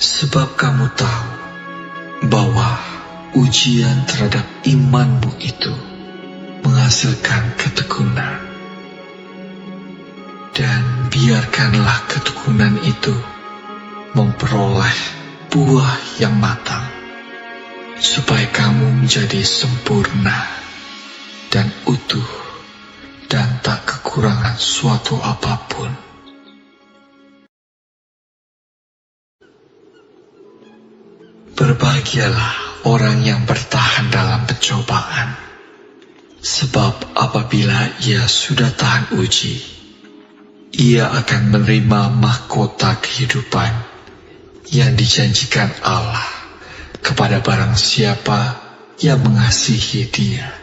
Sebab kamu tahu bahwa ujian terhadap imanmu itu menghasilkan ketekunan. Dan biarkanlah ketekunan itu memperoleh buah yang matang, supaya kamu menjadi sempurna dan utuh dan tak kekurangan suatu apapun. Berbahagialah orang yang bertahan dalam pencobaan, sebab apabila ia sudah tahan uji, ia akan menerima mahkota kehidupan yang dijanjikan Allah kepada barang siapa yang mengasihi Dia.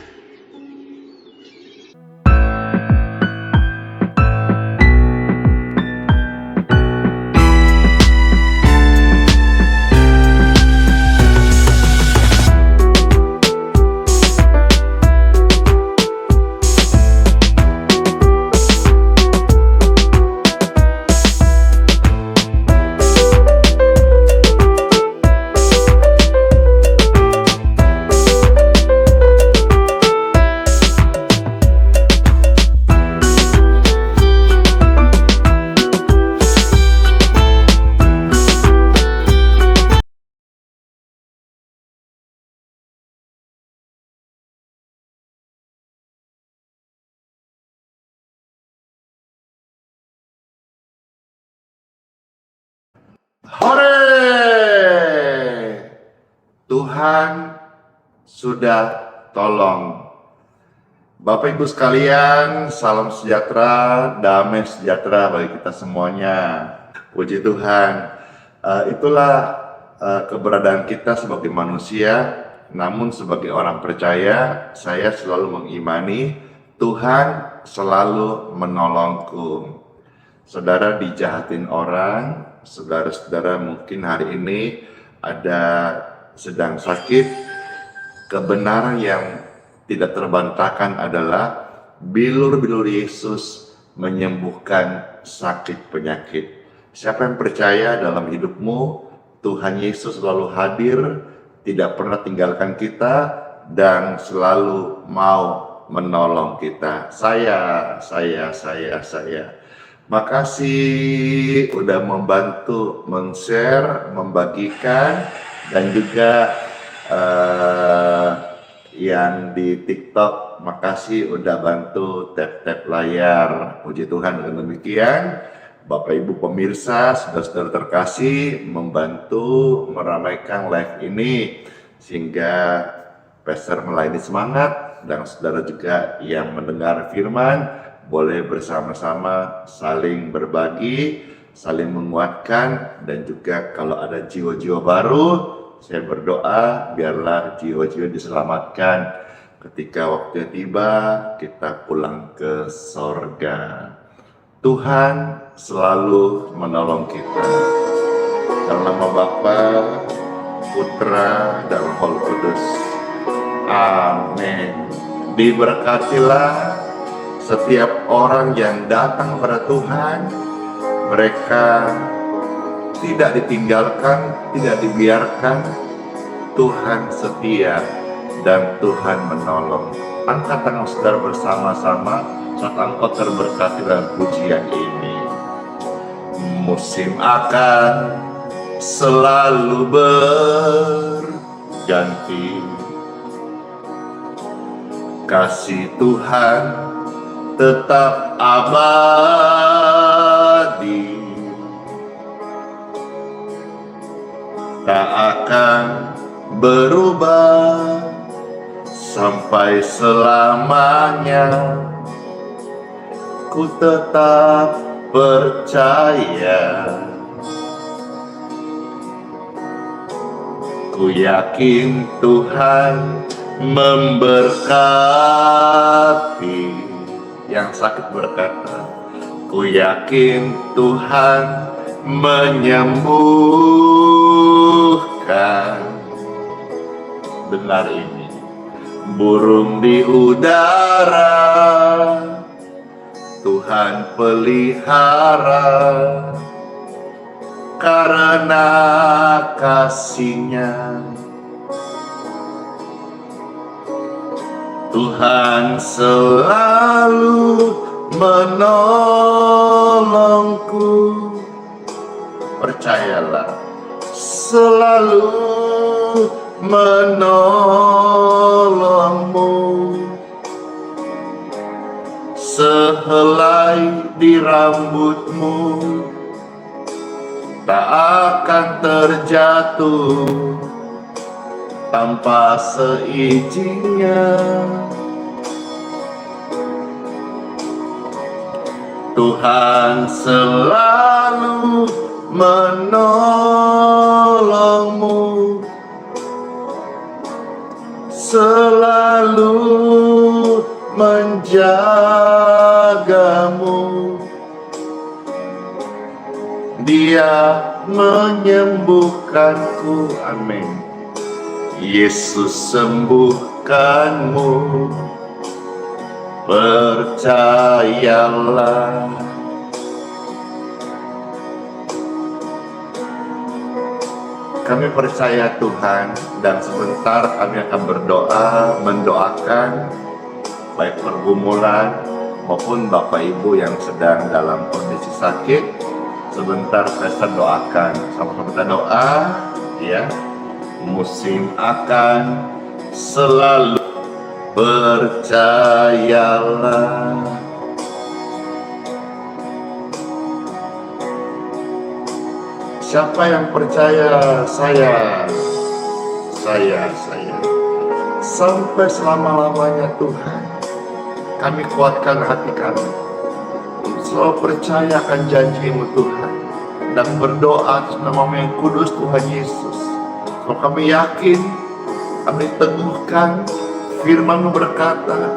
Hore! Tuhan sudah tolong. Bapak Ibu sekalian, salam sejahtera, damai sejahtera bagi kita semuanya. Puji Tuhan. Itulah keberadaan kita sebagai manusia, namun sebagai orang percaya, saya selalu mengimani Tuhan selalu menolongku. Saudara dijahatin orang, saudara-saudara mungkin hari ini ada sedang sakit. Kebenaran yang tidak terbantahkan adalah bilur-bilur Yesus menyembuhkan sakit penyakit. Siapa yang percaya dalam hidupmu, Tuhan Yesus selalu hadir, tidak pernah tinggalkan kita, dan selalu mau menolong kita. Saya. Makasih udah membantu men-share, membagikan, dan juga yang di TikTok, makasih udah bantu tap-tap layar. Puji Tuhan, dengan demikian Bapak Ibu pemirsa, saudara-saudara terkasih, membantu meramaikan live ini sehingga Pastor melayani semangat, dan saudara juga yang mendengar firman boleh bersama-sama saling berbagi, saling menguatkan, dan juga kalau ada jiwa-jiwa baru, saya berdoa biarlah jiwa-jiwa diselamatkan ketika waktunya tiba, kita pulang ke sorga. Tuhan selalu menolong kita. Dalam nama Bapa, Putra, dan Roh Kudus. Amin. Diberkatilah setiap orang yang datang kepada Tuhan. Mereka tidak ditinggalkan, tidak dibiarkan. Tuhan setia dan Tuhan menolong. Angkat tangan saudara bersama-sama saat engkau terberkati dalam pujian ini. Musim akan selalu berganti, kasih Tuhan tetap abadi, tak akan berubah sampai selamanya. Ku tetap percaya, ku yakin Tuhan memberkati. Yang sakit berkata, ku yakin Tuhan menyembuhkan. mendengar ini. Burung di udara Tuhan pelihara, karena kasih-Nya Tuhan selalu menolongku. Percayalah, selalu menolongmu. Sehelai di rambutmu tak akan terjatuh tanpa seizinnya. Tuhan selalu menolongmu, selalu menjagamu. Dia menyembuhkanku, amin. Yesus sembuhkanmu, percayalah. Kami percaya Tuhan, dan sebentar kami akan berdoa, mendoakan baik pergumulan maupun Bapak Ibu yang sedang dalam kondisi sakit. Sebentar saya doakan, sama-sama kita doa, ya. Musim akan selalu percayalah. Siapa yang percaya? Saya. Sampai selama-lamanya Tuhan, kami kuatkan hati kami, selalu percaya akan janji-Mu Tuhan, dan berdoa atas nama-Mu yang kudus Tuhan Yesus. Kalau kami yakin, kami teguhkan, firman-Mu berkata,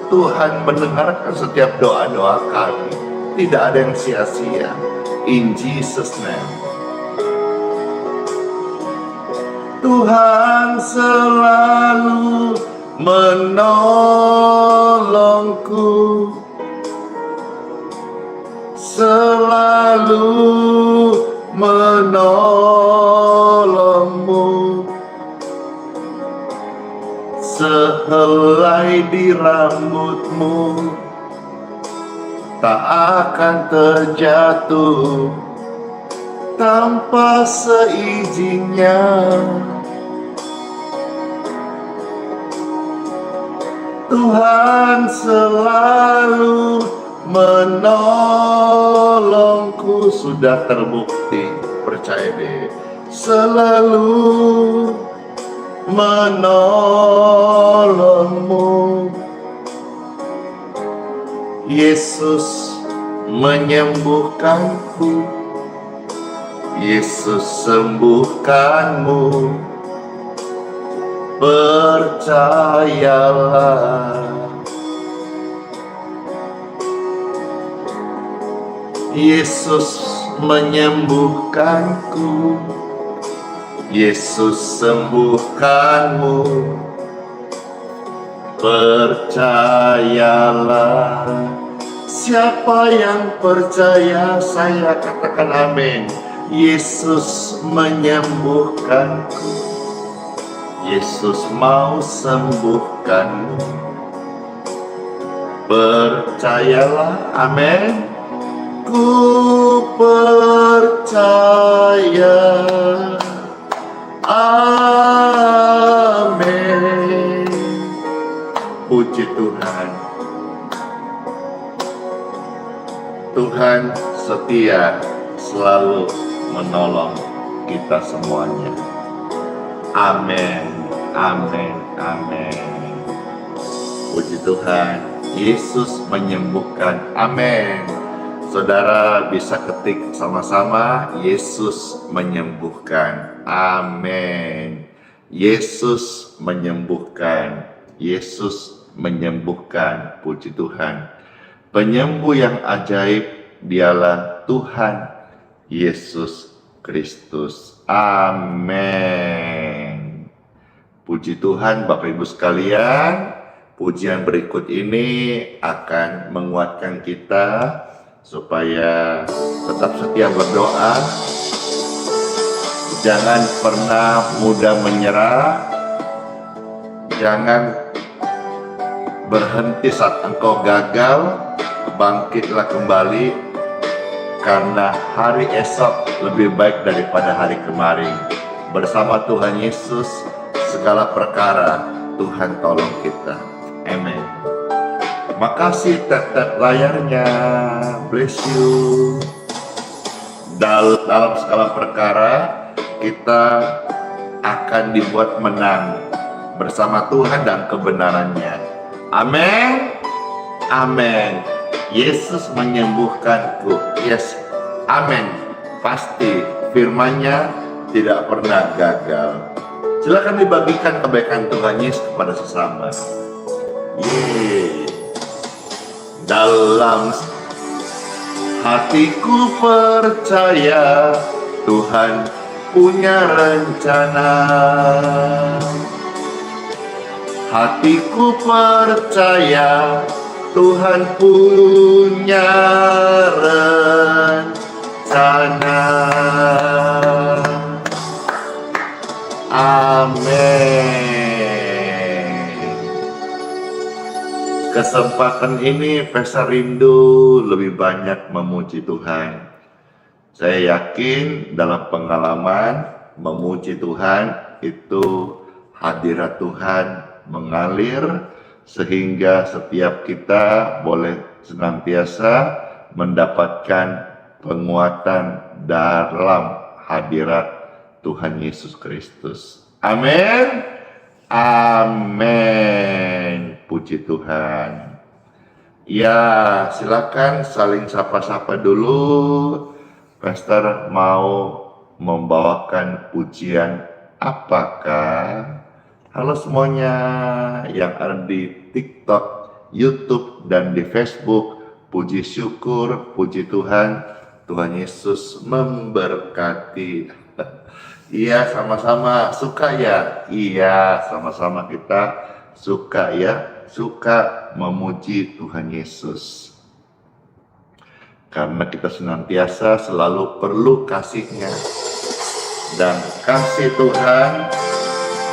Tuhan mendengarkan setiap doa-doa kami. Tidak ada yang sia-sia. In Jesus' name. Tuhan selalu menolongku, selalu menolongmu. Sehelai di rambutmu tak akan terjatuh tanpa seizinnya. Tuhan selalu menolongku. Sudah terbukti, percaya deh. Selalu menolongmu. Yesus menyembuhkanku, Yesus sembuhkanmu, percayalah. Yesus menyembuhkanku, Yesus sembuhkanmu, percayalah. Siapa yang percaya, saya katakan amin. Yesus menyembuhkanku, Yesus mau sembuhkanmu, percayalah, amin. Ku percaya, amin. Puji Tuhan. Tuhan setia, selalu menolong kita semuanya. Amin, amin, amin. Puji Tuhan, Yesus menyembuhkan. Amin. Saudara bisa ketik sama-sama, Yesus menyembuhkan. Amin. Yesus menyembuhkan. Yesus menyembuhkan. Puji Tuhan. Penyembuh yang ajaib, dialah Tuhan Yesus Kristus. Amin. Puji Tuhan Bapak Ibu sekalian, pujian berikut ini akan menguatkan kita supaya tetap setia berdoa. Jangan pernah mudah menyerah. Jangan berhenti saat engkau gagal. Bangkitlah kembali, karena hari esok lebih baik daripada hari kemarin. Bersama Tuhan Yesus, segala perkara Tuhan tolong kita. Amen. Makasih, tap-tap layarnya. Bless you. Dalam segala perkara kita akan dibuat menang bersama Tuhan dan kebenarannya. Amin. Amin. Yesus menyembuhkanku. Yes. Amin. Pasti firman-Nya tidak pernah gagal. Silakan dibagikan kebaikan Tuhan Yesus kepada sesama. Dalam hatiku percaya Tuhan punya rencana. Hatiku percaya Tuhan punya rencana. Amin. Kesempatan ini Pesta Rindu lebih banyak memuji Tuhan. Saya yakin dalam pengalaman memuji Tuhan itu hadirat Tuhan mengalir, sehingga setiap kita boleh senantiasa mendapatkan penguatan dalam hadirat Tuhan Yesus Kristus. Amin. Amin. Puji Tuhan. Ya, silakan saling sapa-sapa dulu. Pastor mau membawakan pujian apakah? Halo semuanya yang ada di TikTok, YouTube, dan di Facebook. Puji syukur, puji Tuhan. Tuhan Yesus memberkati. Iya, sama-sama suka ya? Iya, sama-sama kita suka ya. Suka memuji Tuhan Yesus. Karena kita senantiasa selalu perlu kasih-Nya. Dan kasih Tuhan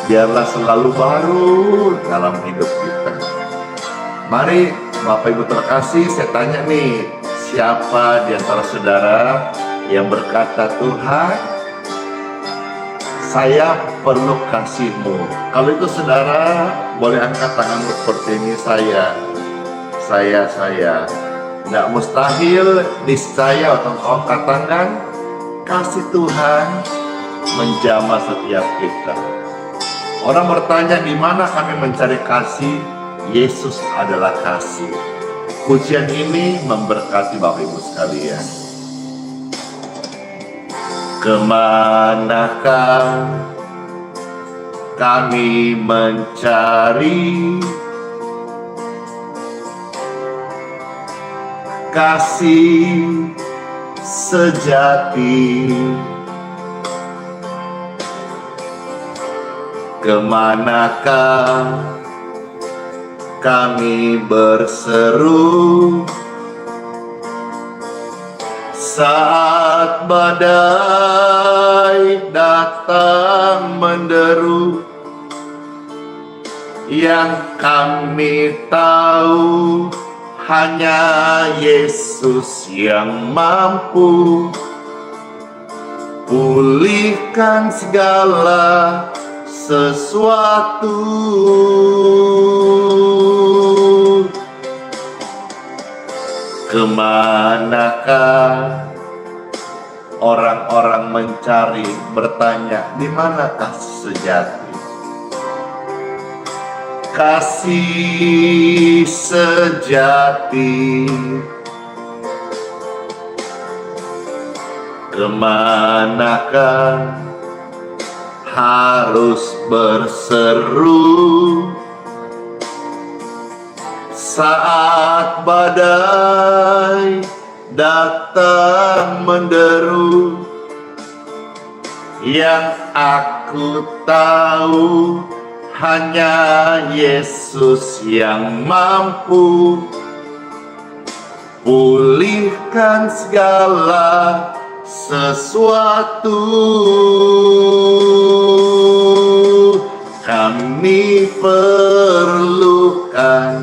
biarlah selalu baru dalam hidup kita. Mari Bapak Ibu terkasih, saya tanya nih, siapa di antara saudara yang berkata, Tuhan, saya perlu kasih-Mu. Kalau itu saudara, boleh angkat tanganmu seperti ini, saya. Tidak mustahil, niscaya atau angkat tangan, kasih Tuhan menjamah setiap kita. Orang bertanya, di mana kami mencari kasih? Yesus adalah kasih. Pujian ini memberkati Bapak Ibu sekalian. Kemanakah kami mencari kasih sejati? Kemanakah kami berseru saat badai datang menderu? Yang kami tahu hanya Yesus yang mampu pulihkan segala sesuatu. Kemanakah orang-orang mencari, bertanya, di mana kasih sejati? Kasih sejati. Kemanakah harus berseru saat badai datang menderu? Yang aku tahu hanya Yesus yang mampu pulihkan segala sesuatu. Kami perlukan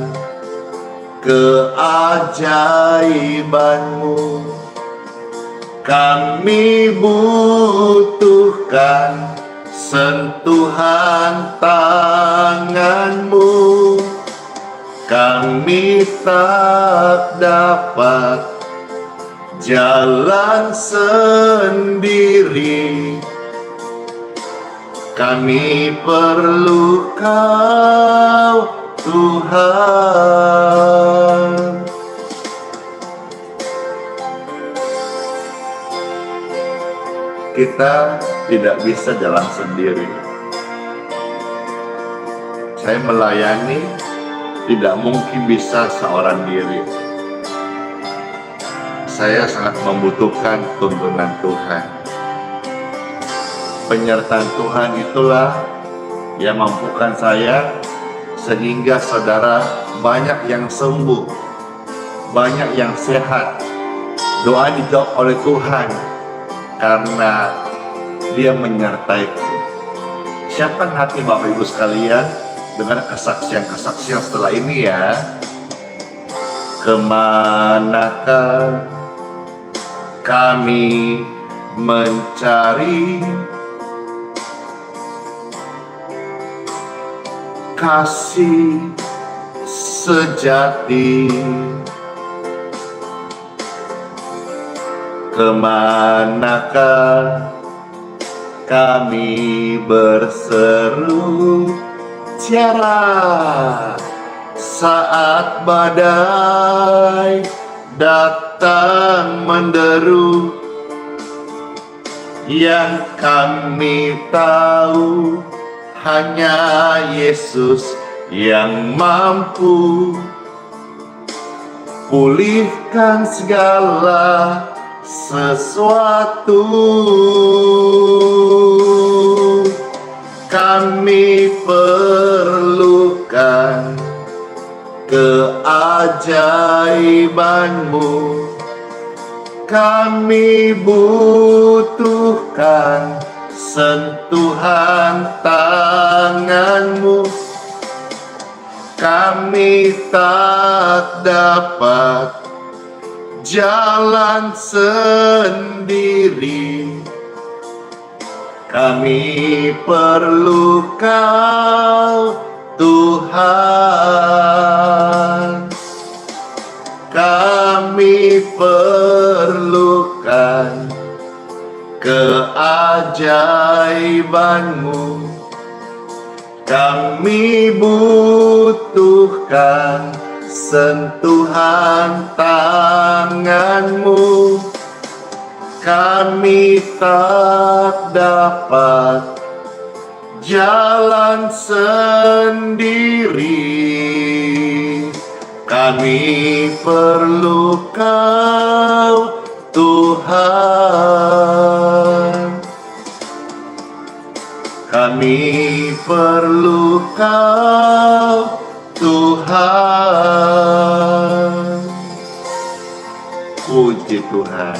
keajaiban-Mu. Kami butuhkan sentuhan tangan-Mu. Kami tak dapat jalan sendiri. Kami perlu Kau, Tuhan. Kita tidak bisa jalan sendiri. Saya melayani tidak mungkin bisa seorang diri. Saya sangat membutuhkan tuntunan Tuhan. Penyertaan Tuhan itulah yang mampukan saya sehingga saudara banyak yang sembuh, banyak yang sehat. Doa dijawab oleh Tuhan karena Dia menyertaiku. Siapkan hati Bapak Ibu sekalian dengan kesaksian-kesaksian setelah ini ya. Kemanakah kami mencari kasih sejati? Kemanakah kami berseru tiara saat badai datang menderu? Yang kami tahu hanya Yesus yang mampu pulihkan segala sesuatu. Kami perlukan keajaiban-Mu. Kami butuhkan sentuhan tangan-Mu. Kami tak dapat jalan sendiri. Kami perlu Kau, Tuhan. Kami perlukan keajaiban-Mu. Kami butuhkan sentuhan tangan-Mu. Kami tak dapat jalan sendiri. Kami perlu Kau, Tuhan. Kami perlu Kau, Tuhan. Puji Tuhan.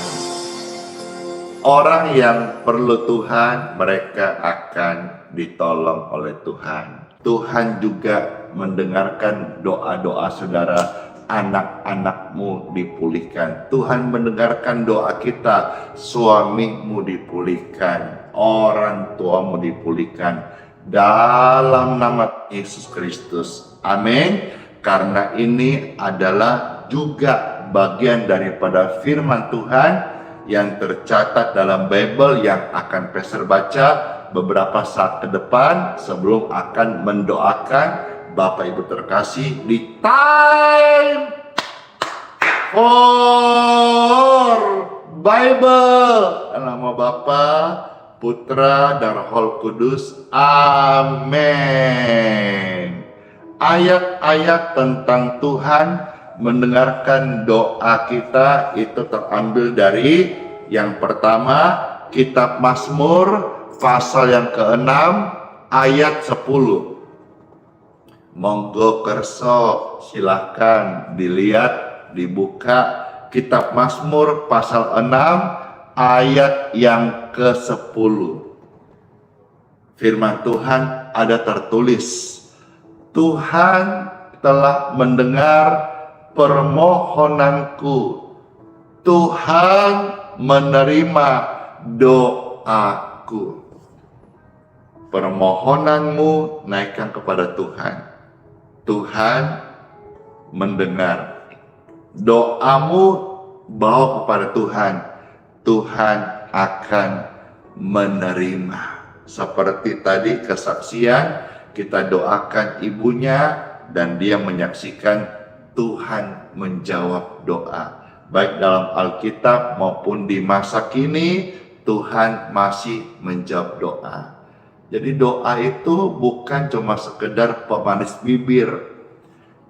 Orang yang perlu Tuhan, mereka akan ditolong oleh Tuhan. Tuhan juga mendengarkan doa-doa saudara, anak-anakmu dipulihkan. Tuhan mendengarkan doa kita, suamimu dipulihkan, orang tuamu dipulihkan. Dalam nama Yesus Kristus. Amin. Karena ini adalah juga bagian daripada firman Tuhan yang tercatat dalam Bible yang akan Pastor baca beberapa saat ke depan sebelum akan mendoakan Bapak Ibu terkasih di Time for Bible. Dalam nama Bapa, Putra, dan Roh Kudus. Amin. Ayat-ayat tentang Tuhan mendengarkan doa kita itu terambil dari yang pertama, kitab Mazmur pasal yang ke-6 ayat 10. Monggo kerso, silahkan dilihat, dibuka Kitab Mazmur pasal 6 ayat yang ke-10. Firman Tuhan ada tertulis, Tuhan telah mendengar permohonanku, Tuhan menerima doaku. Permohonanmu naikkan kepada Tuhan. Tuhan mendengar. Doamu bawa kepada Tuhan. Tuhan akan menerima. Seperti tadi kesaksian, kita doakan ibunya dan dia menyaksikan Tuhan menjawab doa. Baik dalam Alkitab maupun di masa kini, Tuhan masih menjawab doa. Jadi doa itu bukan cuma sekedar pemanis bibir.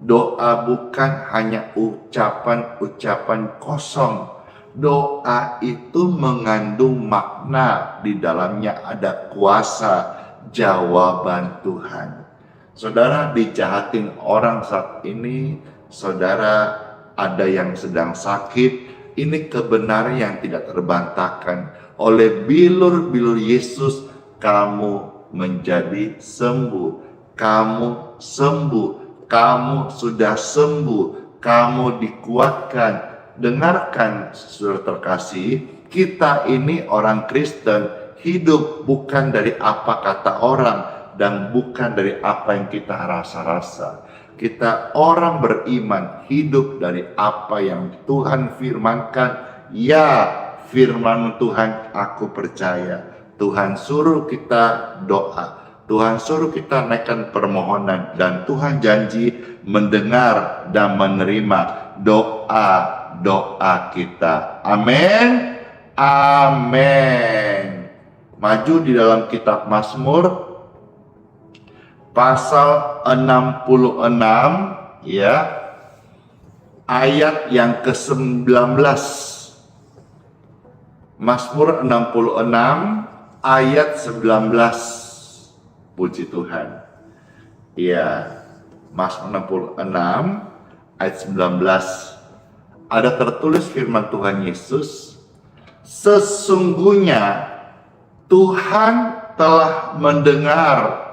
Doa bukan hanya ucapan-ucapan kosong. Doa itu mengandung makna, di dalamnya ada kuasa jawaban Tuhan. Saudara dijahatin orang saat ini, saudara ada yang sedang sakit, ini kebenaran yang tidak terbantahkan. Oleh bilur-bilur Yesus, kamu menjadi sembuh, kamu sembuh, kamu sudah sembuh, kamu dikuatkan. Dengarkan saudara terkasih, kita ini orang Kristen hidup bukan dari apa kata orang dan bukan dari apa yang kita rasa-rasa. Kita orang beriman hidup dari apa yang Tuhan firmankan. Ya, firman Tuhan aku percaya. Tuhan suruh kita doa, Tuhan suruh kita naikkan permohonan, dan Tuhan janji mendengar dan menerima doa-doa kita. Amin. Amin. Maju di dalam kitab Mazmur pasal 66 ya, ayat yang ke-19. Mazmur 66 ayat 19. Puji Tuhan. Ya, Mazmur 66 ayat 19. Ada tertulis firman Tuhan Yesus, sesungguhnya Tuhan telah mendengar,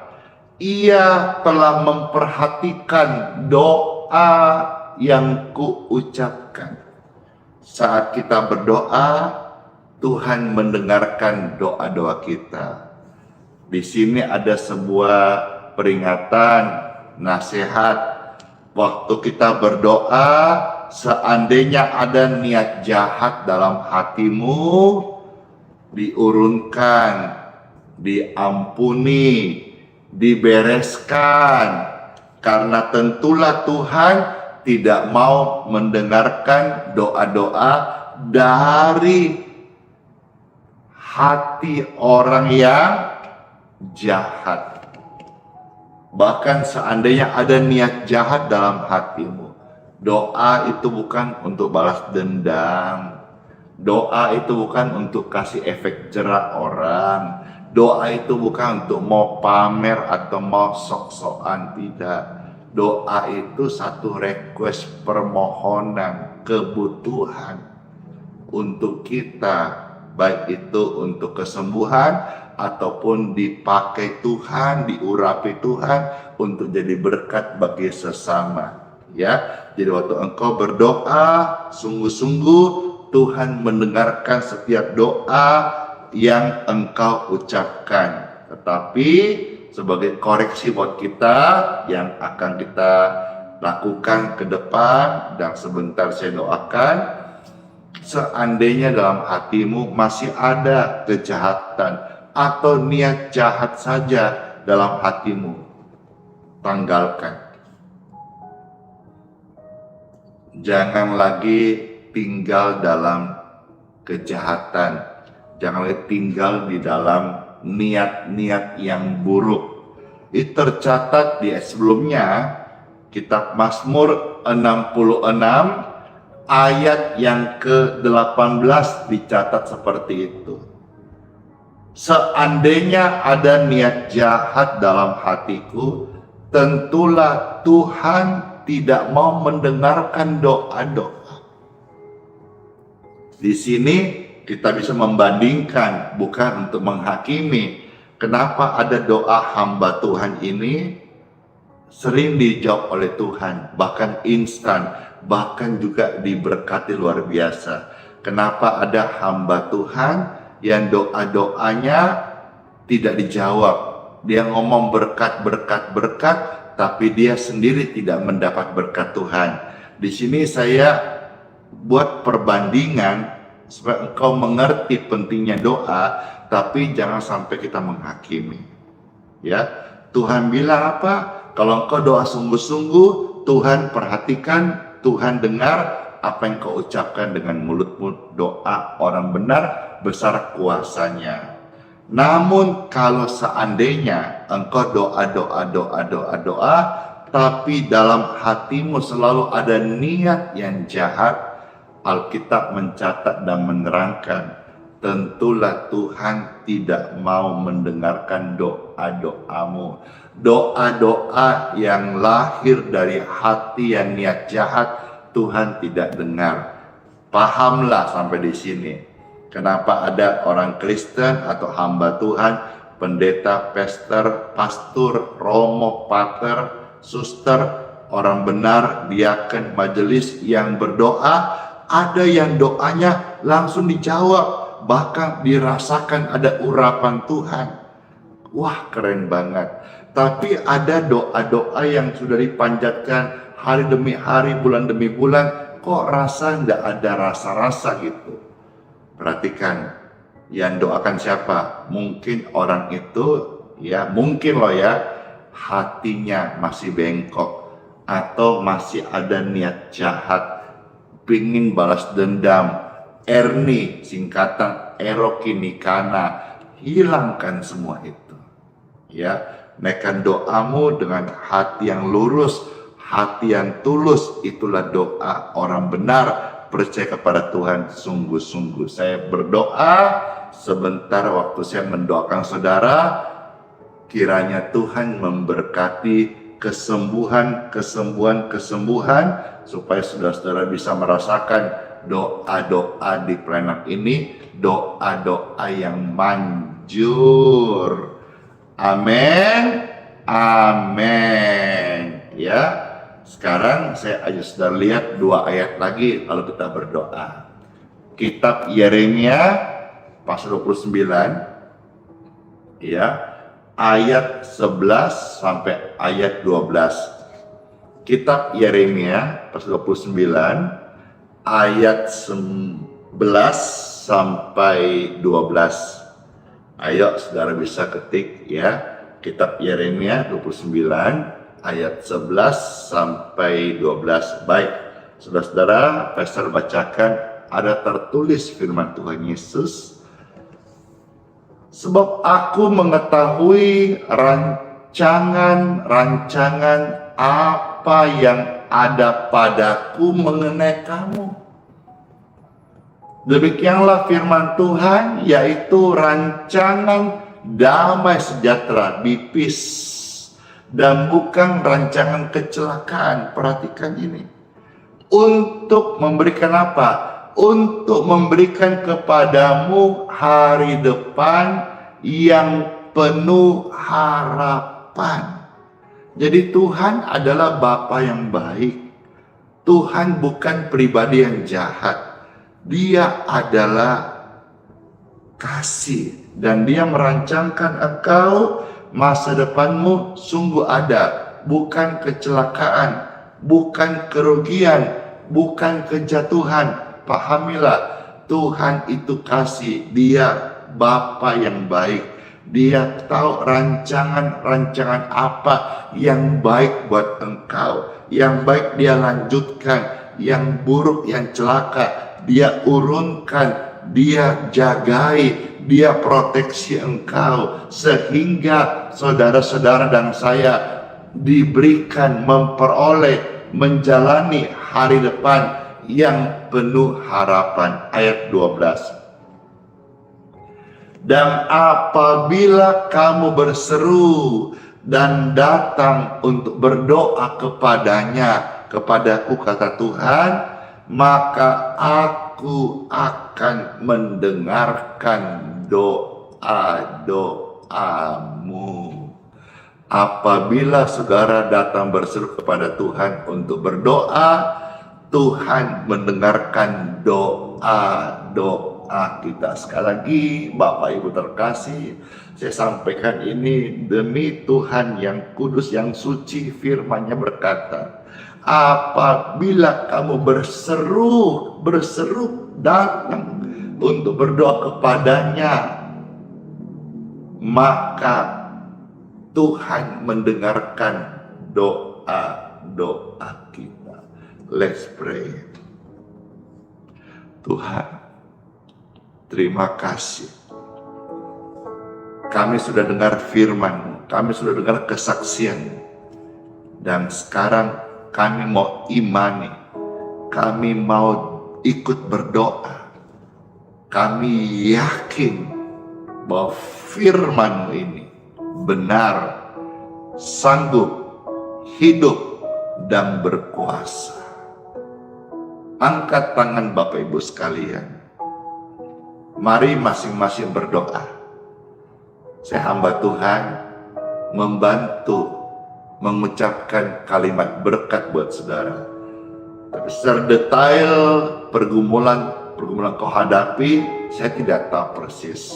Ia telah memperhatikan doa yang kuucapkan. Saat kita berdoa, Tuhan mendengarkan doa-doa kita. Di sini ada sebuah peringatan, nasihat. Waktu kita berdoa, seandainya ada niat jahat dalam hatimu, diurunkan, diampuni, dibereskan. Karena tentulah Tuhan tidak mau mendengarkan doa-doa dari hati orang yang jahat. Bahkan seandainya ada niat jahat dalam hatimu, doa itu bukan untuk balas dendam. Doa itu bukan untuk kasih efek jerak orang. Doa itu bukan untuk mau pamer atau mau sok-sokan, tidak. Doa itu satu request, permohonan, kebutuhan untuk kita, baik itu untuk kesembuhan ataupun dipakai Tuhan, diurapi Tuhan untuk jadi berkat bagi sesama. Ya, jadi waktu engkau berdoa sungguh-sungguh, Tuhan mendengarkan setiap doa yang engkau ucapkan. Tetapi sebagai koreksi buat kita yang akan kita lakukan ke depan, dan sebentar saya doakan, seandainya dalam hatimu masih ada kejahatan atau niat jahat saja dalam hatimu, tanggalkan. Jangan lagi tinggal dalam kejahatan, jangan lagi tinggal di dalam niat-niat yang buruk. Itu tercatat di sebelumnya, kitab Mazmur 66 ayat yang ke-18 dicatat seperti itu. Seandainya ada niat jahat dalam hatiku, tentulah Tuhan tidak mau mendengarkan doa-doa. Di sini kita bisa membandingkan, bukan untuk menghakimi. Kenapa ada doa hamba Tuhan ini sering dijawab oleh Tuhan, bahkan instan, bahkan juga diberkati luar biasa. Kenapa ada hamba Tuhan yang doa-doanya tidak dijawab? Dia ngomong berkat, tapi dia sendiri tidak mendapat berkat Tuhan. Di sini saya buat perbandingan supaya engkau mengerti pentingnya doa, tapi jangan sampai kita menghakimi. Ya, Tuhan bilang apa? Kalau engkau doa sungguh-sungguh, Tuhan perhatikan, Tuhan dengar apa yang kau ucapkan dengan mulutmu. Doa orang benar besar kuasanya. Namun kalau seandainya engkau doa, tapi dalam hatimu selalu ada niat yang jahat, Alkitab mencatat dan menerangkan, tentulah Tuhan tidak mau mendengarkan doa-doamu. Doa-doa yang lahir dari hati yang niat jahat, Tuhan tidak dengar. Pahamlah sampai di sini. Kenapa ada orang Kristen atau hamba Tuhan, pendeta, pastor, romo, pater, suster, orang benar, diaken, majelis yang berdoa, ada yang doanya langsung dijawab, bahkan dirasakan ada urapan Tuhan. Wah, keren banget. Tapi ada doa-doa yang sudah dipanjatkan hari demi hari, bulan demi bulan, kok rasa tidak ada rasa-rasa gitu. Perhatikan, yang doakan siapa? Mungkin orang itu, ya mungkin loh ya, hatinya masih bengkok, atau masih ada niat jahat, pingin balas dendam. Erni, singkatan Eroki Nikana, hilangkan semua itu. Ya, naikkan doamu dengan hati yang lurus, hati yang tulus. Itulah doa orang benar, percaya kepada Tuhan sungguh-sungguh. Saya berdoa sebentar waktu saya mendoakan saudara, kiranya Tuhan memberkati kesembuhan, supaya saudara-saudara bisa merasakan doa-doa di pelayanan ini, doa-doa yang manjur. Amin, amin. Ya, sekarang saya ajak saudara lihat 2 ayat lagi lalu kita berdoa. Kitab Yeremia pasal 29, ya, ayat 11 sampai ayat 12. Kitab Yeremia pasal 29 ayat 11 sampai 12. Ayo saudara bisa ketik ya. Kitab Yeremia 29 ayat 11 sampai 12. Baik, saudara-saudara, pastor bacakan, ada tertulis firman Tuhan Yesus. Sebab aku mengetahui rancangan apa yang ada padaku mengenai kamu. Demikianlah firman Tuhan, yaitu rancangan damai sejahtera, peace, dan bukan rancangan kecelakaan. Perhatikan ini. Untuk memberikan apa? Untuk memberikan kepadamu hari depan yang penuh harapan. Jadi Tuhan adalah Bapa yang baik. Tuhan bukan pribadi yang jahat. Dia adalah kasih. Dan dia merancangkan engkau, masa depanmu sungguh ada. Bukan kecelakaan, bukan kerugian, bukan kejatuhan. Pahamilah, Tuhan itu kasih. Dia Bapa yang baik. Dia tahu rancangan-rancangan apa yang baik buat engkau. Yang baik dia lanjutkan, yang buruk, yang celaka dia urunkan, dia jagai, dia proteksi engkau. Sehingga saudara-saudara dan saya diberikan, memperoleh, menjalani hari depan yang penuh harapan. Ayat 12. Dan apabila kamu berseru dan datang untuk berdoa kepadanya, kepadaku kata Tuhan, maka aku akan mendengarkan doa-doamu. Apabila saudara datang berseru kepada Tuhan untuk berdoa, Tuhan mendengarkan doa-doa kita. Sekali lagi, Bapak Ibu terkasih, saya sampaikan ini demi Tuhan yang kudus, yang suci. Firman-Nya berkata, apabila kamu berseru datang untuk berdoa kepadanya, maka Tuhan mendengarkan doa-doa kita. Let's pray. Tuhan, terima kasih. Kami sudah dengar firman-Mu, kami sudah dengar kesaksian, dan sekarang kami mau imani, kami mau ikut berdoa. Kami yakin bahwa firman-Mu ini benar, sanggup, hidup, dan berkuasa. Angkat tangan Bapak Ibu sekalian. Mari masing-masing berdoa. Saya hamba Tuhan membantu mengucapkan kalimat berkat buat saudara. Tapi secara detail pergumulan kau hadapi, saya tidak tahu persis.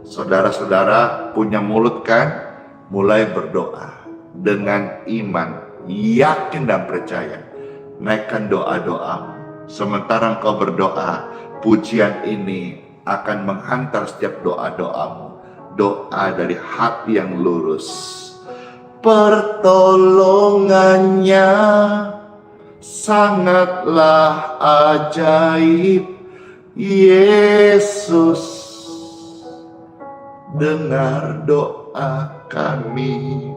Saudara-saudara punya mulut kan? Mulai berdoa dengan iman, yakin dan percaya. Naikkan doa-doamu. Sementara engkau berdoa, pujian ini akan menghantar setiap doa-doamu. Doa dari hati yang lurus. Pertolongannya sangatlah ajaib, Yesus. Dengar doa kami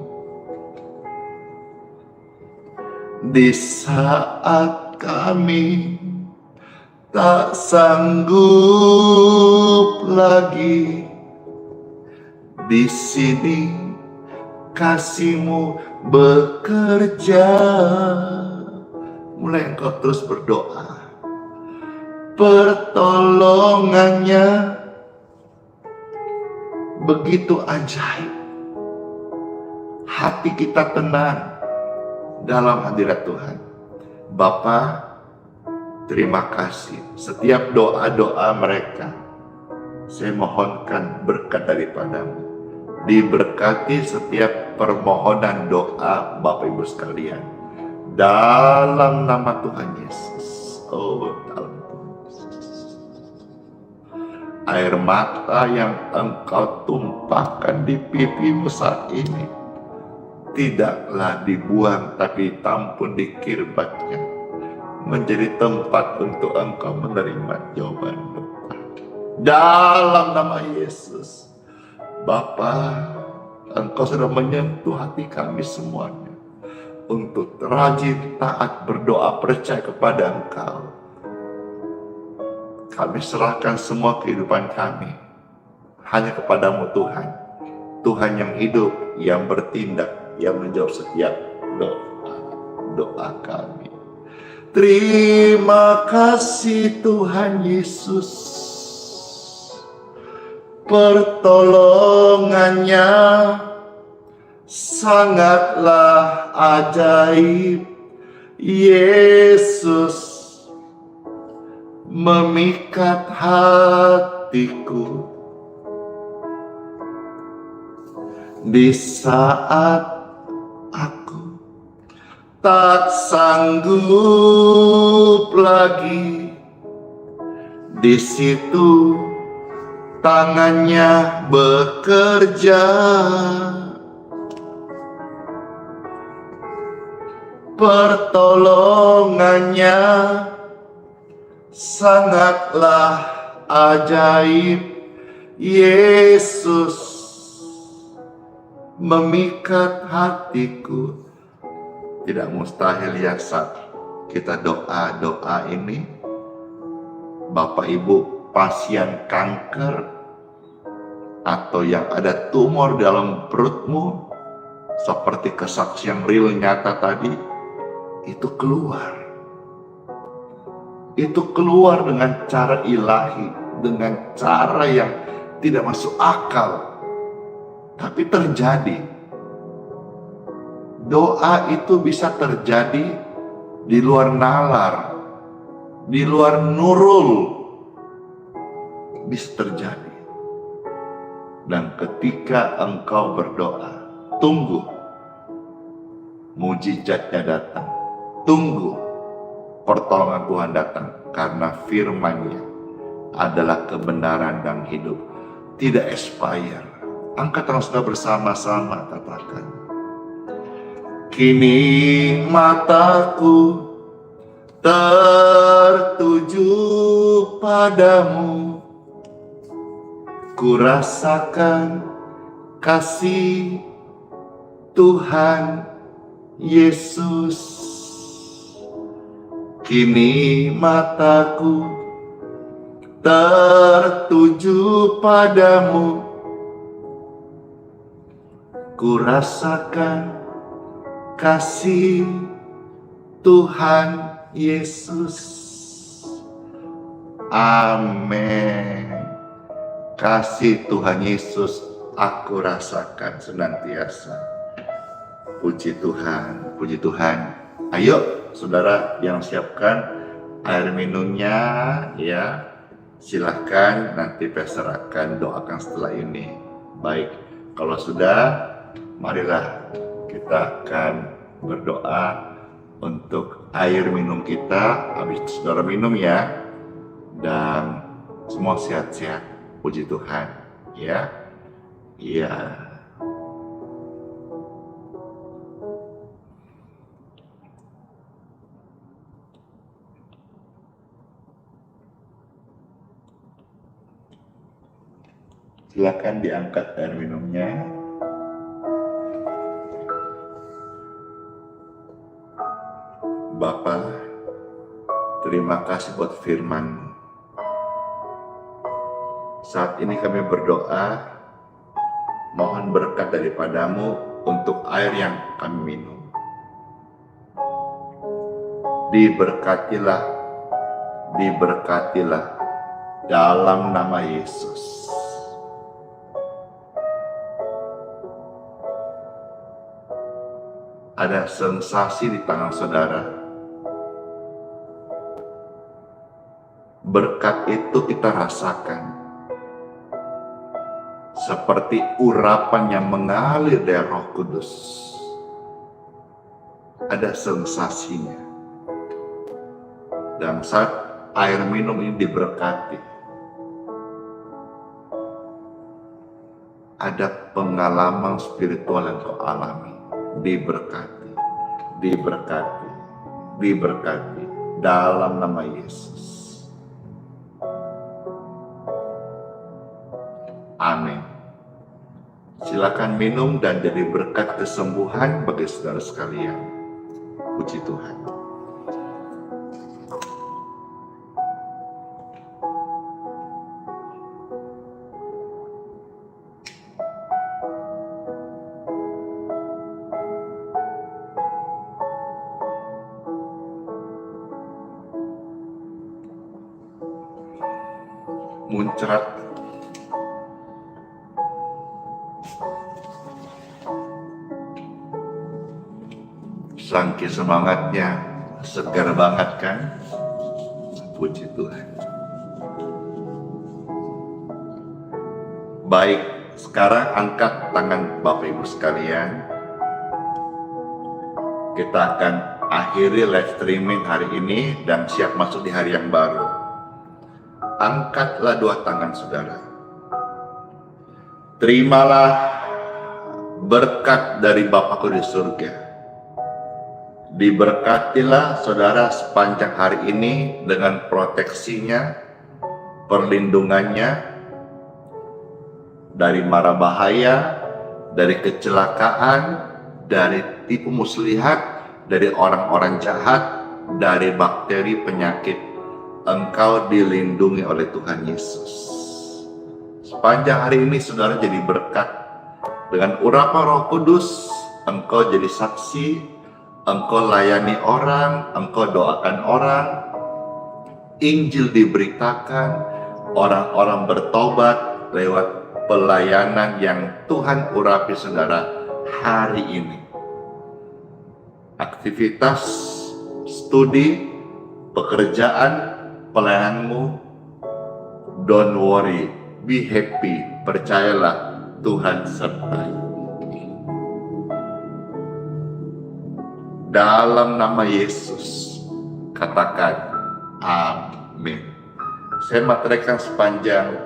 di saat kami tak sanggup lagi. Di sini kasih-Mu bekerja. Mulai engkau terus berdoa. Pertolongannya begitu ajaib. Hati kita tenang dalam hadirat Tuhan. Bapa, terima kasih. Setiap doa-doa mereka, saya mohonkan berkat daripada-Mu. Diberkati setiap permohonan doa Bapak Ibu sekalian. Dalam nama Tuhan Yesus. Oh, dalam air mata yang Engkau tumpahkan di pipimu saat ini tidaklah dibuang, tapi tampun di kirbatnya menjadi tempat untuk Engkau menerima jawaban doa. Dalam nama Yesus, Bapa, Engkau sudah menyentuh hati kami semuanya untuk rajin, taat, berdoa, percaya kepada Engkau. Kami serahkan semua kehidupan kami hanya kepada-Mu Tuhan. Tuhan yang hidup, yang bertindak, yang menjawab setiap doa kami. Terima kasih Tuhan Yesus. Pertolongannya sangatlah ajaib, Yesus. Memikat hatiku di saat aku tak sanggup lagi. Di situ tangannya bekerja. Pertolongannya sangatlah ajaib, Yesus. Memikat hatiku. Tidak mustahil ya saat kita doa ini. Bapak Ibu pasien kanker atau yang ada tumor dalam perutmu, seperti kesaksian real nyata tadi, itu keluar. Itu keluar dengan cara ilahi, dengan cara yang tidak masuk akal, tapi terjadi. Doa itu bisa terjadi di luar nalar, di luar nurul, bisa terjadi. Dan ketika engkau berdoa, tunggu mujizatnya datang, tunggu pertolongan Tuhan datang, karena firman-Nya adalah kebenaran dan hidup, tidak expire. Angkat tangan saudara bersama-sama, katakan, kini mataku tertuju padamu, ku rasakan kasih Tuhan Yesus. Kini mataku tertuju padamu, ku rasakan kasih Tuhan Yesus. Amin. Kasih Tuhan Yesus aku rasakan senantiasa. Puji Tuhan, puji Tuhan. Ayo saudara yang siapkan air minumnya ya. Silahkan, nanti pastor akan doakan setelah ini. Baik, kalau sudah, marilah kita akan berdoa untuk air minum kita. Habis itu saudara minum ya, dan semua sehat-sehat. Puji Tuhan ya. Iya. Silakan diangkat air minumnya. Bapa, terima kasih buat firman. Saat ini kami berdoa, mohon berkat daripadamu untuk air yang kami minum. Diberkatilah, diberkatilah dalam nama Yesus. Ada sensasi di tangan saudara. Berkat itu kita rasakan. Seperti urapan yang mengalir dari Roh Kudus. Ada sensasinya. Dan saat air minum ini diberkati, ada pengalaman spiritual yang kau alami. Diberkati, diberkati, diberkati dalam nama Yesus. Amin. Silakan minum dan jadi berkat kesembuhan bagi saudara sekalian. Puji Tuhan. Muncrat. Saking semangatnya, segar banget kan? Puji Tuhan. Baik, sekarang angkat tangan Bapak Ibu sekalian. Kita akan akhiri live streaming hari ini dan siap masuk di hari yang baru. Angkatlah dua tangan saudara. Terimalah berkat dari Bapakku di surga. Diberkatilah saudara sepanjang hari ini dengan proteksinya, perlindungannya dari mara bahaya, dari kecelakaan, dari tipu muslihat, dari orang-orang jahat, dari bakteri penyakit. Engkau dilindungi oleh Tuhan Yesus. Sepanjang hari ini saudara jadi berkat dengan urapan Roh Kudus, engkau jadi saksi, engkau layani orang, engkau doakan orang, Injil diberitakan, orang-orang bertobat lewat pelayanan yang Tuhan urapi saudara hari ini. Aktivitas, studi, pekerjaan, pelayananmu, don't worry, be happy, percayalah Tuhan sertai. Dalam nama Yesus, katakan amin. Saya materikan sepanjang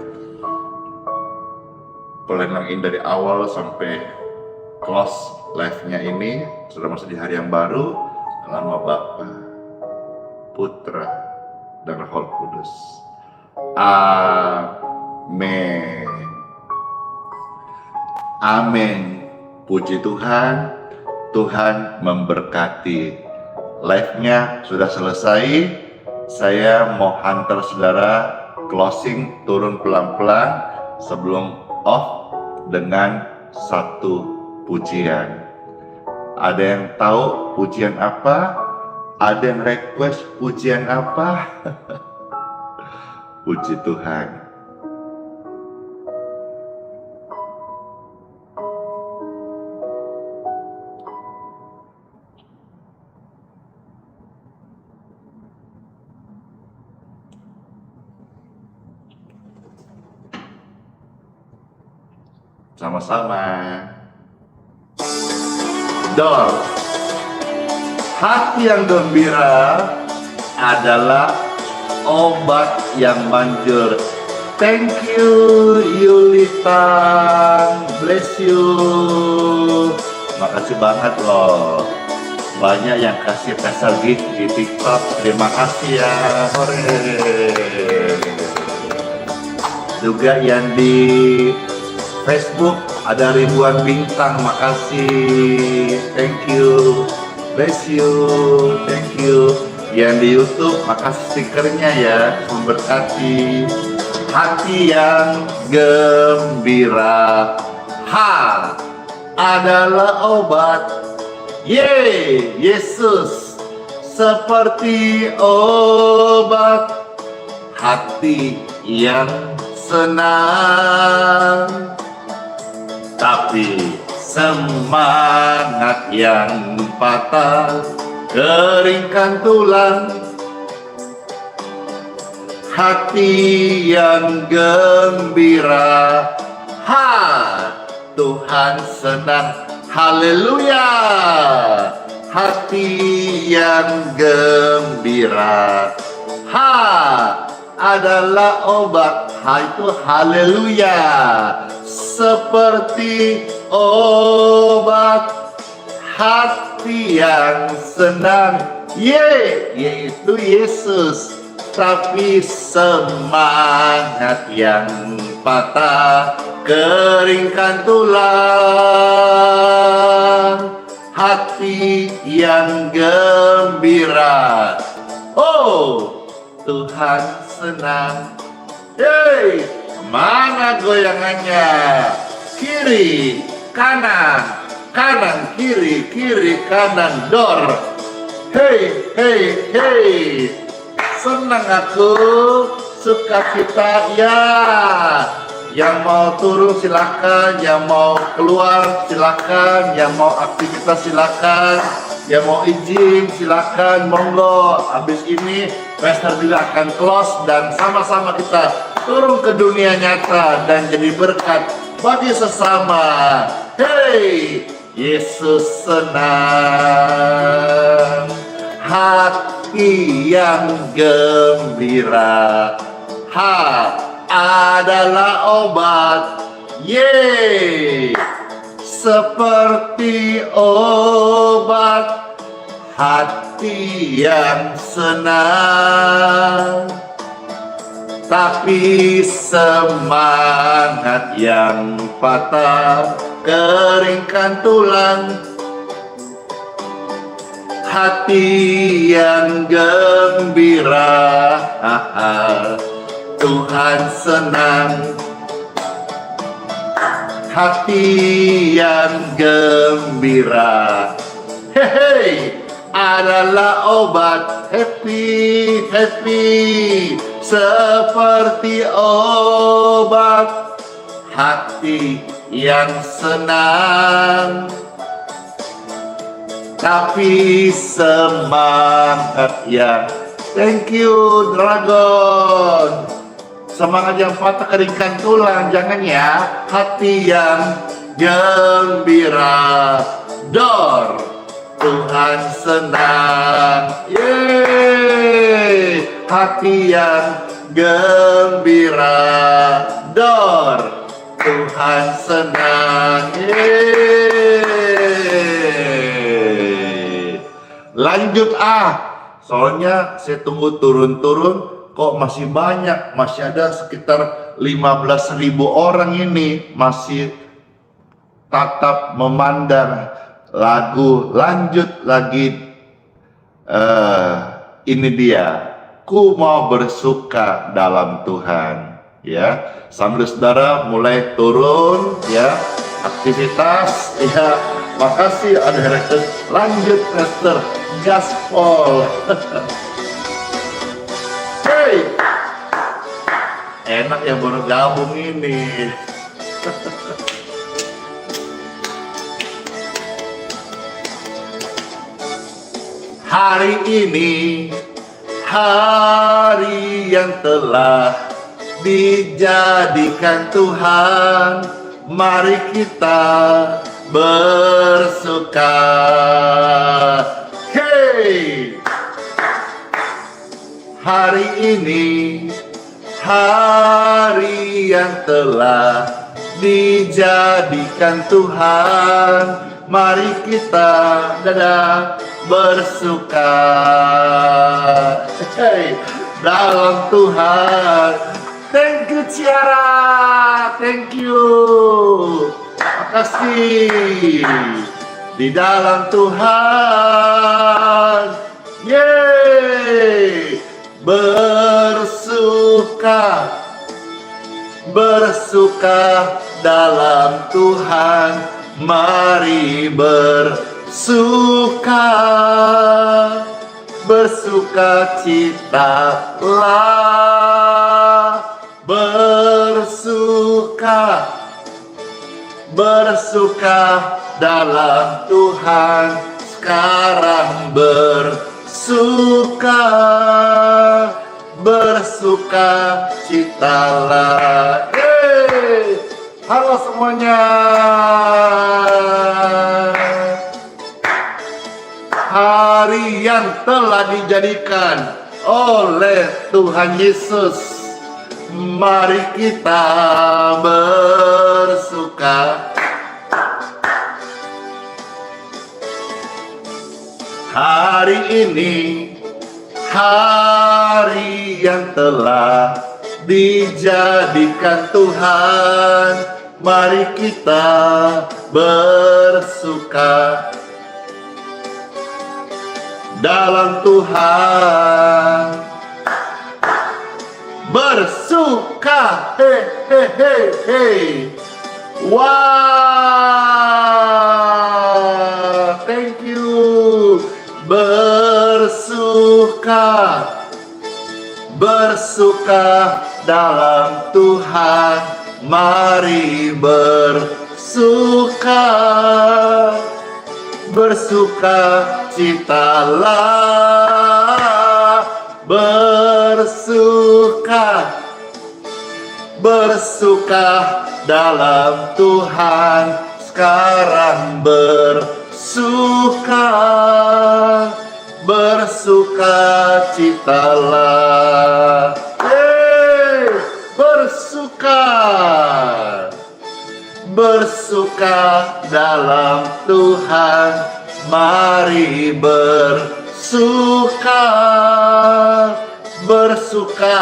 pelayanan ini dari awal sampai close live-nya ini. Sudah masuk di hari yang baru. Nama Bapa, Putra, dan Roh Kudus. Amin. Amin. Puji Tuhan. Tuhan memberkati. Live-nya sudah selesai. Saya mau hantar saudara closing, turun pelan-pelan sebelum off dengan satu pujian. Ada yang tahu pujian apa? Ada yang request pujian apa? Puji Tuhan. Sama-sama. Dor, hati yang gembira adalah obat yang manjur. Thank you, Yulita. Bless you. Makasih banget loh. Banyak yang kasih special gift di TikTok. Terima kasih ya. Hore. Juga yang di Facebook ada ribuan bintang, makasih, thank you, bless you, thank you. Yang di YouTube, makasih stikernya ya, memberkati. Hati yang gembira, adalah obat. Yeay, Yesus seperti obat. Hati yang senang, tapi semangat yang patah, keringkan tulang. Hati yang gembira, Tuhan senang, haleluya. Hati yang gembira, adalah obat, itu haleluya. Seperti obat, hati yang senang, yaitu Yesus. Tapi semangat yang patah, keringkan tulang. Hati yang gembira, oh Tuhan senang. Hei, mana goyangannya? Kiri, kanan, kanan, kiri, kiri, kanan, dor. Hei, hei, hei. Senang aku, sukacita ya. Yang mau turun silakan, yang mau keluar silakan, yang mau aktivitas silakan, yang mau izin silakan, monggo. Habis ini Pastor juga akan close dan sama-sama kita turun ke dunia nyata dan jadi berkat bagi sesama. Hei, Yesus senang. Hati yang gembira, adalah obat. Seperti obat, hati yang senang, tapi semangat yang patah, keringkan tulang. Hati yang gembira, Tuhan senang. hati yang gembira. Hei, adalah obat happy, seperti obat hati yang senang. Tapi semangat ya. Thank you Dragon. Semangat yang patah keringkan tulang, jangan ya. Hati yang gembira. Dor, Tuhan senang. Yeay. Hati yang gembira. Dor, Tuhan senang. Yeay. Lanjut soalnya saya tunggu turun-turun. Kok masih banyak, masih ada sekitar 15.000 orang ini masih tatap memandang lagu. Lanjut lagi, ini dia, ku mau bersuka dalam Tuhan. Ya, sambil saudara mulai turun ya aktivitas ya. Makasih ada director. Lanjut Pastor Gaspol. Hey, enak ya baru gabung ini. Hari ini, hari yang telah dijadikan Tuhan, mari kita bersuka. Hey, hari ini, hari yang telah dijadikan Tuhan, mari kita bersuka. Hey, dalam Tuhan. Thank you Ciara, thank you. Makasih. Di dalam Tuhan. Yeay. Bersuka, bersuka dalam Tuhan, mari bersuka, bersuka citalah, bersuka, bersuka dalam Tuhan, sekarang bersuka, bersuka citalah. Yeay. Halo semuanya. Hari yang telah dijadikan oleh Tuhan Yesus, mari kita bersuka. Hari ini, hari yang telah dijadikan Tuhan, mari kita bersuka dalam Tuhan. Bersuka, hei, hei, hei, hei. Wah, thank you. Bersuka, bersuka dalam Tuhan, mari bersuka, bersuka citalah, bersuka, bersuka dalam Tuhan, sekarang bersuka, bersuka citalah. Yeay, bersuka, bersuka dalam Tuhan, mari bersuka, bersuka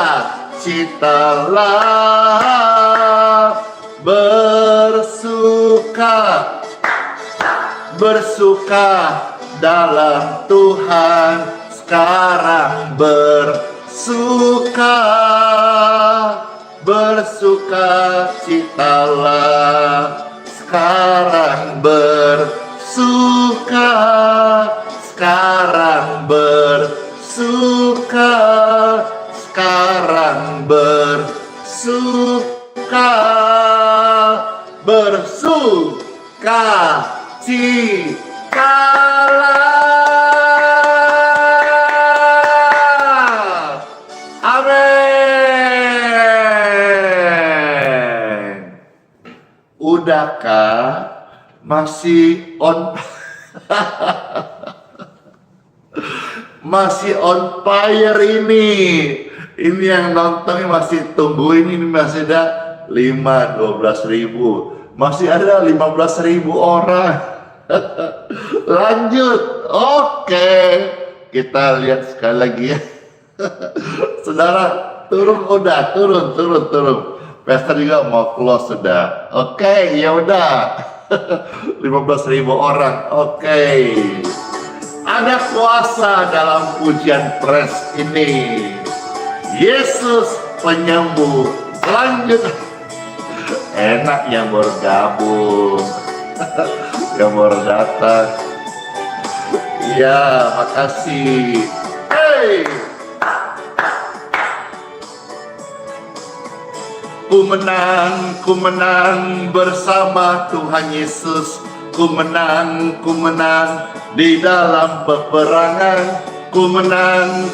citalah, bersuka, bersuka dalam Tuhan, sekarang bersuka, bersuka citalah. sekarang bersuka, sekarang bersuka, sekarang bersuka, bersuka citalah. Amin. Udahkah masih on masih on fire ini? Ini yang nonton masih tungguin, ini masih ada 12 ribu, masih ada 15.000 orang. Lanjut, oke, kita lihat sekali lagi ya. Saudara, turun udah, turun. Pastor juga mau close sudah. Oke, ya udah. 15.000 orang. Oke. Ada kuasa dalam pujian praise ini. Yesus penyembuh. Lanjut. Enak yang baru gabung. Yang baru datang. Iya, makasih. Hey. Ku menang bersama Tuhan Yesus. Ku menang di dalam peperangan. Ku menang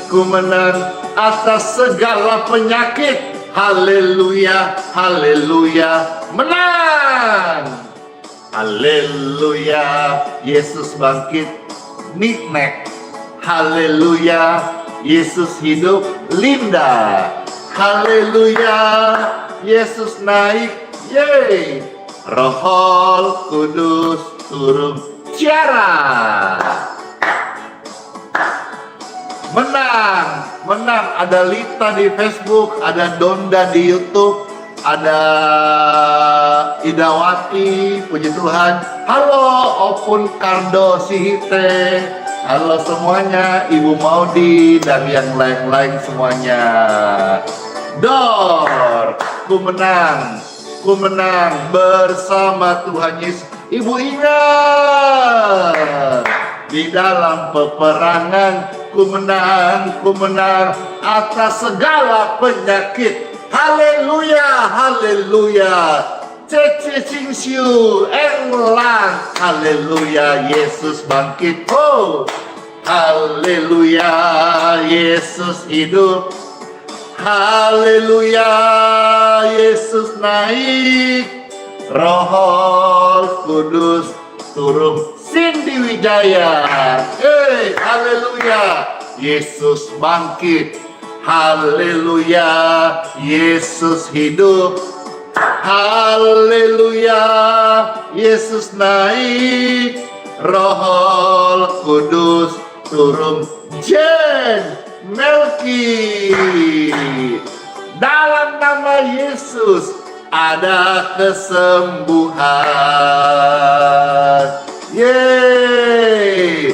atas segala penyakit. Haleluya, haleluya, menang. Haleluya, Yesus bangkit, niknek. Haleluya, Yesus hidup, Linda. Haleluya, Yesus naik, yeay. Roh Kudus turun, Ciara. Menang. Ada Lita di Facebook, ada Donda di YouTube, ada Idawati, puji Tuhan. Halo, Opun Kardo Sihite. Halo semuanya, Ibu Maudi dan yang lain-lain semuanya. Dor, ku menang bersama Tuhan Yesus. Ibu ingat, di dalam peperangan ku menang atas segala penyakit. Haleluya, haleluya. Cece Cingsiu, Englang. Haleluya, Yesus bangkit. Oh, haleluya, Yesus hidup. Haleluya, Yesus naik. Roh Kudus turun. Cindy Wijaya. Hey, haleluya, Yesus bangkit. Haleluya, Yesus hidup. Haleluya, Yesus naik. Roh Kudus turun. Jen Melki, dalam nama Yesus ada kesembuhan. Yeay.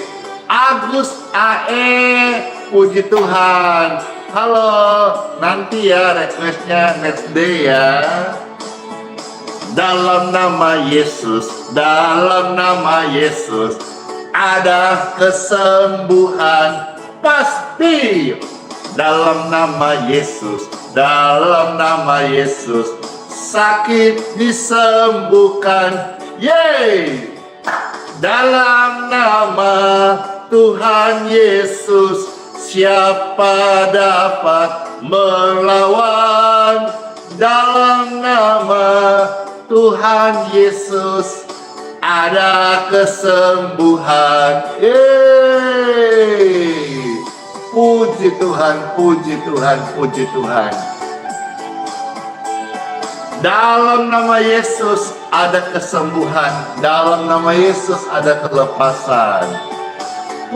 Agus AE, puji Tuhan. Halo, nanti ya requestnya next day ya. Dalam nama Yesus ada kesembuhan pasti. Dalam nama Yesus sakit disembuhkan. Yeay. Dalam nama Tuhan Yesus siapa dapat melawan? Dalam nama Tuhan Yesus ada kesembuhan. Yeay. Puji Tuhan, puji Tuhan, puji Tuhan. Dalam nama Yesus ada kesembuhan. Dalam nama Yesus ada kelepasan.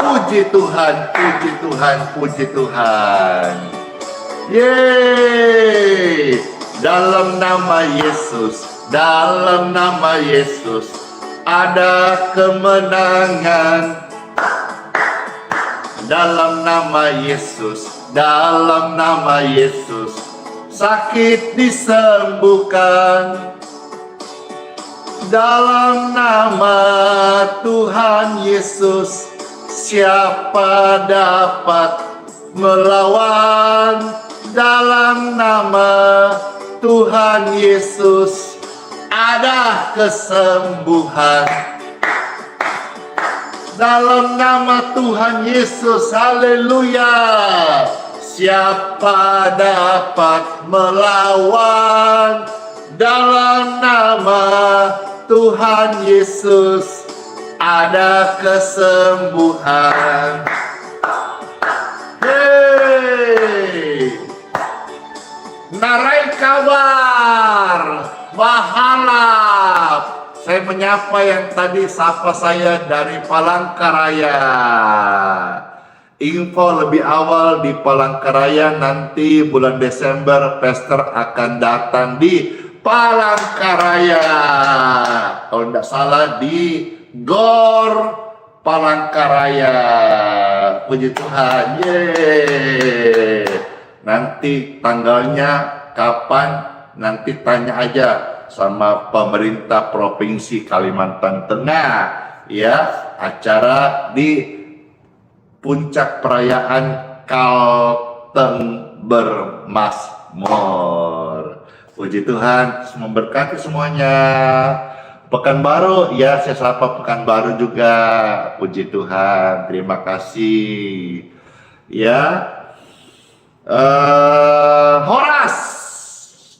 Puji Tuhan, puji Tuhan, puji Tuhan. Yeay. Dalam nama Yesus ada kemenangan. Dalam nama Yesus sakit disembuhkan. dalam nama Tuhan Yesus, siapa dapat melawan? Dalam nama Tuhan Yesus ada kesembuhan. Dalam nama Tuhan Yesus, haleluya. Siapa dapat melawan? Dalam nama Tuhan Yesus ada kesembuhan. Hei, narai kabar, bahalap. Saya menyapa yang tadi sapa saya dari Palangkaraya. Info lebih awal di Palangkaraya, nanti bulan Desember Pastor akan datang di Palangkaraya. Kalau tidak salah di Gor Palangkaraya. Puji Tuhan. Yeay. Nanti tanggalnya kapan? Nanti tanya aja sama pemerintah Provinsi Kalimantan Tengah. Ya, acara di puncak perayaan Kalteng Bermasmur. Puji Tuhan, memberkati semuanya. Pekanbaru, ya saya sapa Pekanbaru juga. Puji Tuhan, terima kasih. Ya, Horas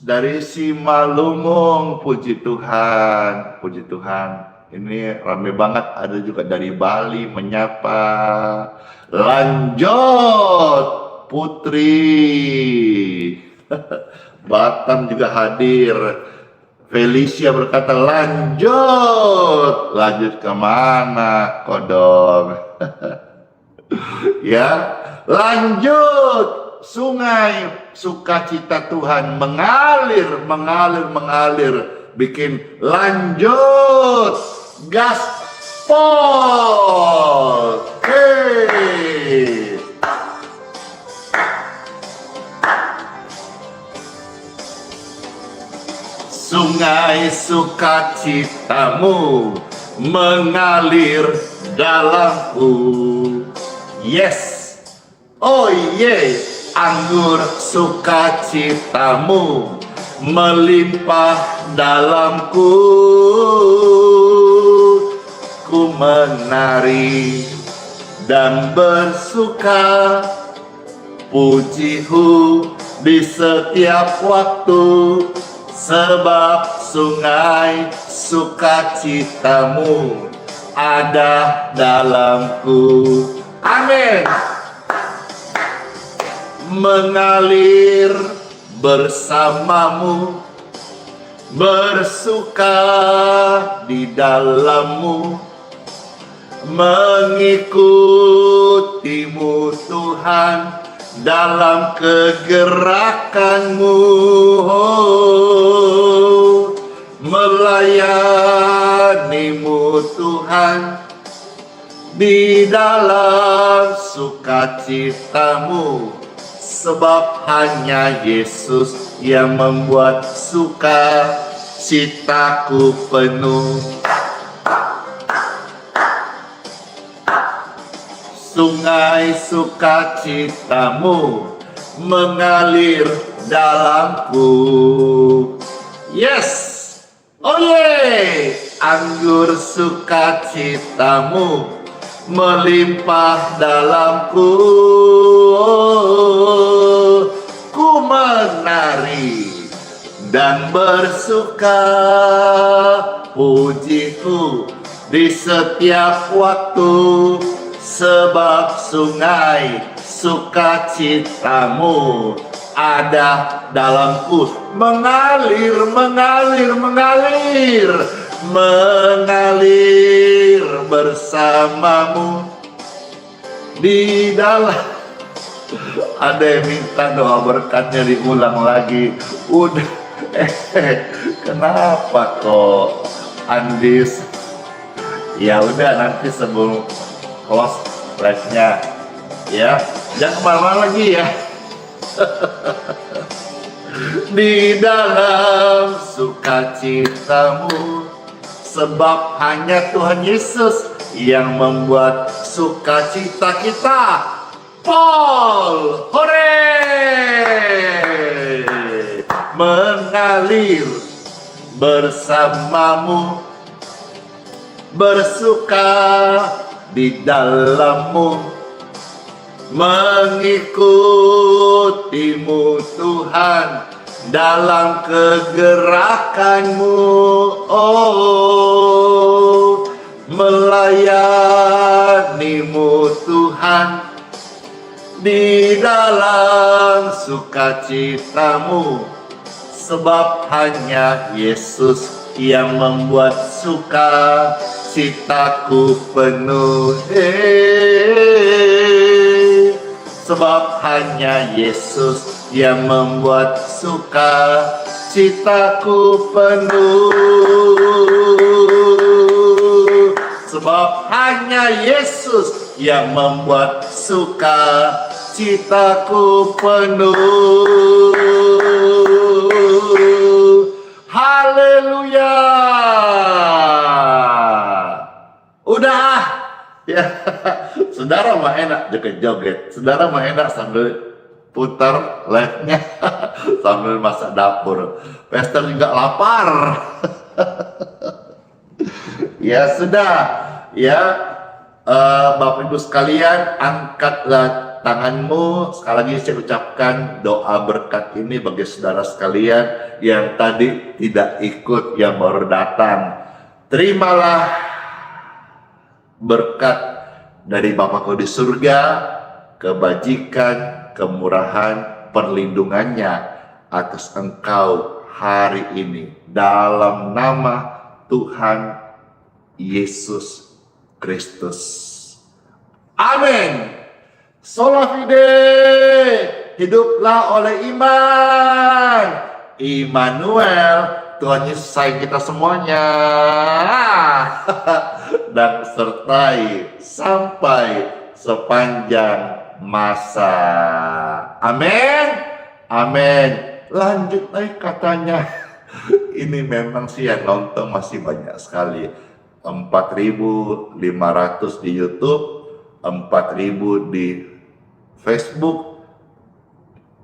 dari Simalungun, puji Tuhan, puji Tuhan. Ini rame banget, ada juga dari Bali menyapa. Lanjut Putri. Batam juga hadir. Felicia berkata lanjut. Lanjut kemana Kodong? Ya, lanjut. Sungai sukacita Tuhan mengalir, bikin lanjut. Gaspol. Hey. Sungai sukacitamu mengalir dalamku. Yes. Oh yeah. Anggur sukacitamu melimpah dalamku. Ku menari dan bersuka, pujihu di setiap waktu, sebab sungai sukacitamu ada dalamku. Amin. Mengalir bersamamu, bersuka di dalammu, mengikutimu Tuhan dalam kegerakanmu, melayanimu Tuhan di dalam sukacitamu, sebab hanya Yesus yang membuat sukacitaku penuh. Sungai sukacitamu mengalir dalamku. Yes, oh yeah. Anggur sukacitamu melimpah dalamku. Ku menari dan bersuka, pujiku di setiap waktu, sebab sungai sukacitamu ada dalamku. Mengalir, mengalir, mengalir, mengalir bersamamu di dalam. Ada yang minta doa berkatnya diulang lagi. Udah, kenapa kok Andis? Ya udah, nanti sebelum close live-nya ya, jangan kemana-mana lagi ya. Di dalam sukacitamu, sebab hanya Tuhan Yesus yang membuat sukacita kita. Paul, hore! Mengalir bersamamu, bersuka di dalammu, mengikutimu Tuhan dalam kegerakanmu, oh, melayanimu Tuhan di dalam sukacitamu, sebab hanya Yesus yang membuat sukacitaku penuh. Sebab hanya Yesus yang membuat sukacitaku penuh. Sebab hanya Yesus yang membuat sukacitaku penuh. Haleluya. Udah ya. Saudara mah enak joget-joget. Saudara mah enak sambil putar live-nya sambil masak dapur. Pastor juga lapar. Ya sudah, ya Bapak Ibu sekalian, angkatlah tanganmu. Sekali lagi saya ucapkan doa berkat ini bagi saudara sekalian yang tadi tidak ikut, yang baru datang. Terimalah berkat dari Bapakku di surga, kebajikan, kemurahan, perlindungannya atas engkau hari ini dalam nama Tuhan Yesus Kristus. Amin. Sola fide, hiduplah oleh iman. Immanuel, Tuhan Yesus sayang kita semuanya. Dan sertai sampai sepanjang masa. Amin. Amin. Lanjut lagi katanya. Ini memang sih yang nonton masih banyak sekali. 4.500 di YouTube, 4.000 di Facebook,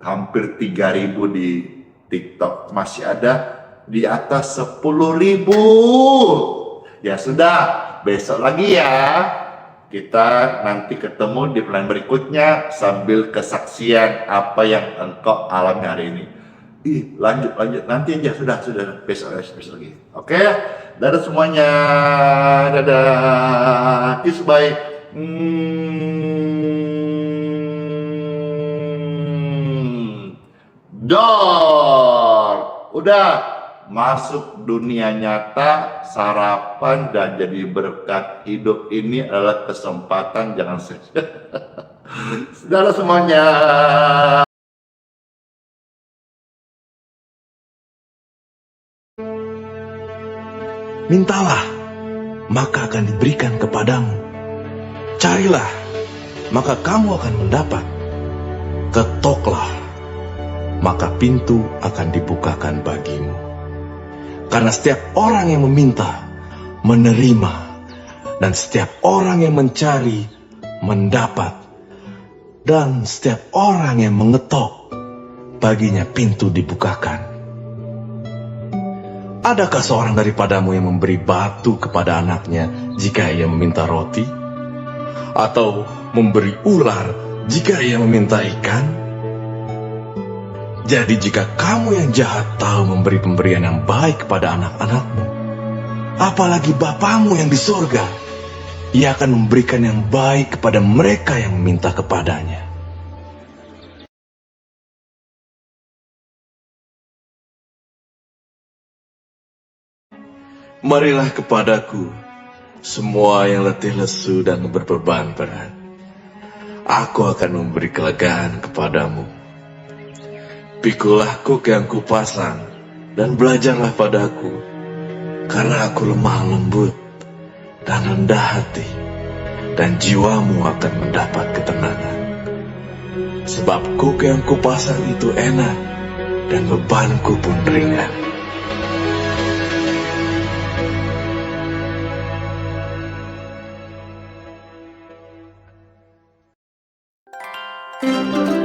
hampir 3.000 di TikTok. Masih ada di atas 10.000. Ya sudah, besok lagi ya. Kita nanti ketemu di plan berikutnya sambil kesaksian apa yang engkau alami hari ini. Lanjut nanti aja, sudah besok lagi. Oke, dadah semuanya, dadah, kiss bye. Udah masuk dunia nyata, sarapan dan jadi berkat. Hidup ini adalah kesempatan, jangan sia-sia. Dadah semuanya. Mintalah, maka akan diberikan kepadamu. Carilah, maka kamu akan mendapat. Ketoklah, maka pintu akan dibukakan bagimu. Karena setiap orang yang meminta, menerima. Dan setiap orang yang mencari, mendapat. Dan setiap orang yang mengetok, baginya pintu dibukakan. Adakah seorang daripadamu yang memberi batu kepada anaknya jika ia meminta roti? Atau memberi ular jika ia meminta ikan? Jadi jika kamu yang jahat tahu memberi pemberian yang baik kepada anak-anakmu, apalagi Bapamu yang di surga, ia akan memberikan yang baik kepada mereka yang meminta kepadanya. Marilah kepadaku, semua yang letih lesu dan berbeban berat. Aku akan memberi kelegaan kepadamu. Pikulah kuk yang kupasang, dan belajarlah padaku, karena aku lemah lembut dan rendah hati, dan jiwamu akan mendapat ketenangan. Sebab kuk yang kupasang itu enak, dan bebanku pun ringan. Tuhan.